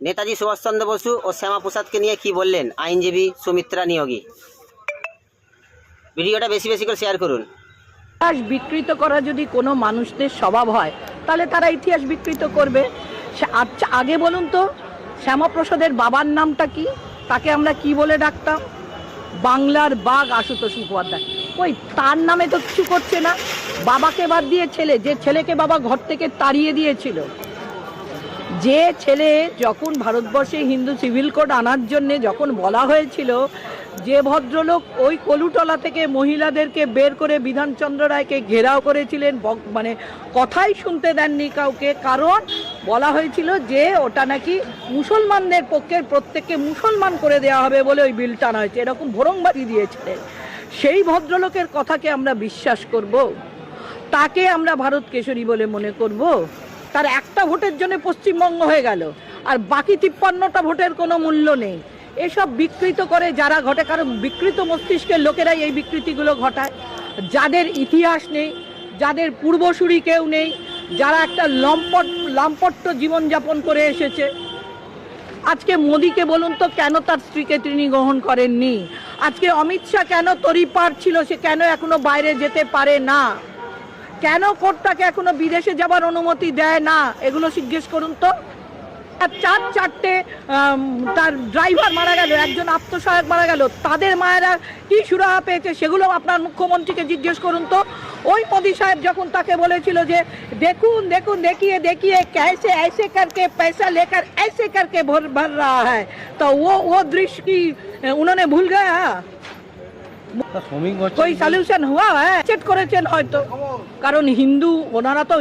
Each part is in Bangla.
নেতাজি সুভাষচন্দ্র বসু ও শ্যামাপ্রসাদকে নিয়ে কি বললেন আইনজীবী সুমিত্রা নিয়োগী। ভিডিওটা বেশি বেশি করে শেয়ার করুন। ইতিহাস বিকৃত করা যদি কোনো মানুষদের স্বভাব হয় তাহলে তারা ইতিহাস বিকৃত করবে। আচ্ছা আগে বলুন তো, শ্যামাপ্রসাদের বাবার নামটা কি? তাকে আমরা কি বলে ডাকতাম? বাংলার বাঘ আশুতোষ মুখোপাধ্যায়। ওই তার নামে তো কিছু করছে না। বাবাকে বাদ দিয়ে ছেলে, যে ছেলেকে বাবা ঘর থেকে তাড়িয়ে দিয়েছিল, যে ছেলে যখন ভারতবর্ষে হিন্দু সিভিল কোড আনার জন্যে যখন বলা হয়েছিল, যে ভদ্রলোক ওই কলুটলা থেকে মহিলাদেরকে বের করে বিধানচন্দ্র রায়কে ঘেরাও করেছিলেন, মানে কথাই শুনতে দেননি কাউকে, কারণ বলা হয়েছিল যে ওটা নাকি মুসলমানদের পক্ষে প্রত্যেককে মুসলমান করে দেওয়া হবে বলে ওই বিল টানা হয়েছে, এরকম ভরংবাজি দিয়েছিলেন। সেই ভদ্রলোকের কথাকে আমরা বিশ্বাস করব? তাকে আমরা ভারত কেশরী বলে মনে করব? তার একটা ভোটের জন্য পশ্চিমবঙ্গ হয়ে গেল, আর বাকি 53টা ভোটের কোনো মূল্য নেই। এসব বিকৃত করে যারা ঘটে, কারণ বিকৃত মস্তিষ্কের লোকেরাই এই বিকৃতিগুলো ঘটায়। যাদের ইতিহাস নেই, যাদের পূর্বসূরি কেউ নেই, যারা একটা লম্পট্ট জীবনযাপন করে এসেছে। আজকে মোদিকে বলুন তো কেন তার স্ত্রীকে তিনি গ্রহণ করেননি? আজকে অমিত শাহ কেন তরিপাড় ছিল, সে কেন এখনো বাইরে যেতে পারে না? কেন কোর্টটাকে এখনো বিদেশে যাবার অনুমতি দেয় না? এগুলো জিজ্ঞেস করুন তো। চারটে তার ড্রাইভার মারা গেল, একজন আত্মসহায়ক মারা গেল, তাদের মায়েরা কি সুরাহা পেয়েছে সেগুলো আপনার মুখ্যমন্ত্রীকে জিজ্ঞেস করুন তো। ওই মোদি সাহেব যখন তাকে বলেছিল যে দেখুন দেখুন দেখিয়ে দেখিয়ে कैसे ऐसे करके पैसा लेकर ऐसे करके भर रहा है, तो वो दृश्य की उन्होंने भूल गया? कोई सॉल्यूशन हुआ है? চেক করেছেন হয়তো, কারণ হিন্দু, ওনারা তো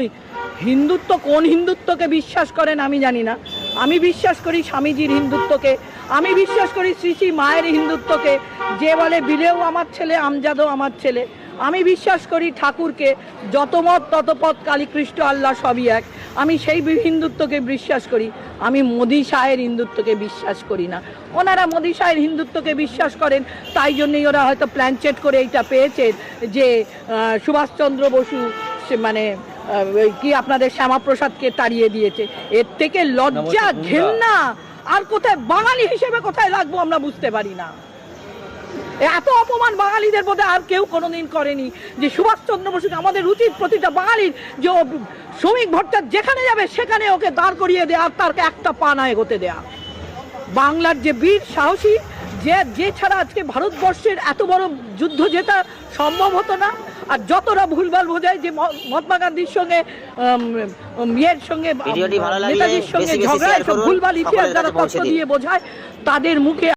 হিন্দুত্ব, কোন হিন্দুত্বকে বিশ্বাস করেন আমি জানি না। আমি বিশ্বাস করি স্বামীজির হিন্দুত্বকে, আমি বিশ্বাস করি শ্রী শ্রী মায়ের হিন্দুত্বকে, যে বলে বিলেও আমার ছেলে আমজাদও আমার ছেলে। আমি বিশ্বাস করি ঠাকুরকে, যত মত তত পথ, কালীকৃষ্ণ আল্লাহ সবই এক। আমি সেই হিন্দুত্বকে বিশ্বাস করি। আমি মোদি শাহের হিন্দুত্বকে বিশ্বাস করি না। ওনারা মোদি শাহের হিন্দুত্বকে বিশ্বাস করেন, তাই জন্যই ওরা হয়তো প্ল্যানচেট করে এইটা পেয়েছেন যে সুভাষচন্দ্র বসু মানে কি আপনাদের শ্যামাপ্রসাদকে তাড়িয়ে দিয়েছে। এর থেকে লজ্জা ঘেন্না আর কোথায় বাঙালি হিসেবে কোথায় লাগবো আমরা বুঝতে পারি না। এত অপমান বাঙালিদের মধ্যে আর কেউ কোনোদিন করেনি। যে সুভাষচন্দ্র বসুকে আমাদের উচিত প্রতিটা বাঙালির যে শ্রমিক ভট্টাচার্য যেখানে যাবে সেখানে ওকে দাঁড় করিয়ে দেয়া, আর তার একটা পা না এগোতে দেয়া। বাংলার যে বীর সাহসী, যে ছাড়া আজকে ভারতবর্ষের এত বড় যুদ্ধ জেতা সম্ভব হতো না। আর যতটা ভুলভাল বোঝায় যে মহাত্মা গান্ধীর সঙ্গে নেতাজির সঙ্গে ঝগড়া, ভুলভাল ইতিহাস যারা তথ্য দিয়ে বোঝায়, তাদের মুখে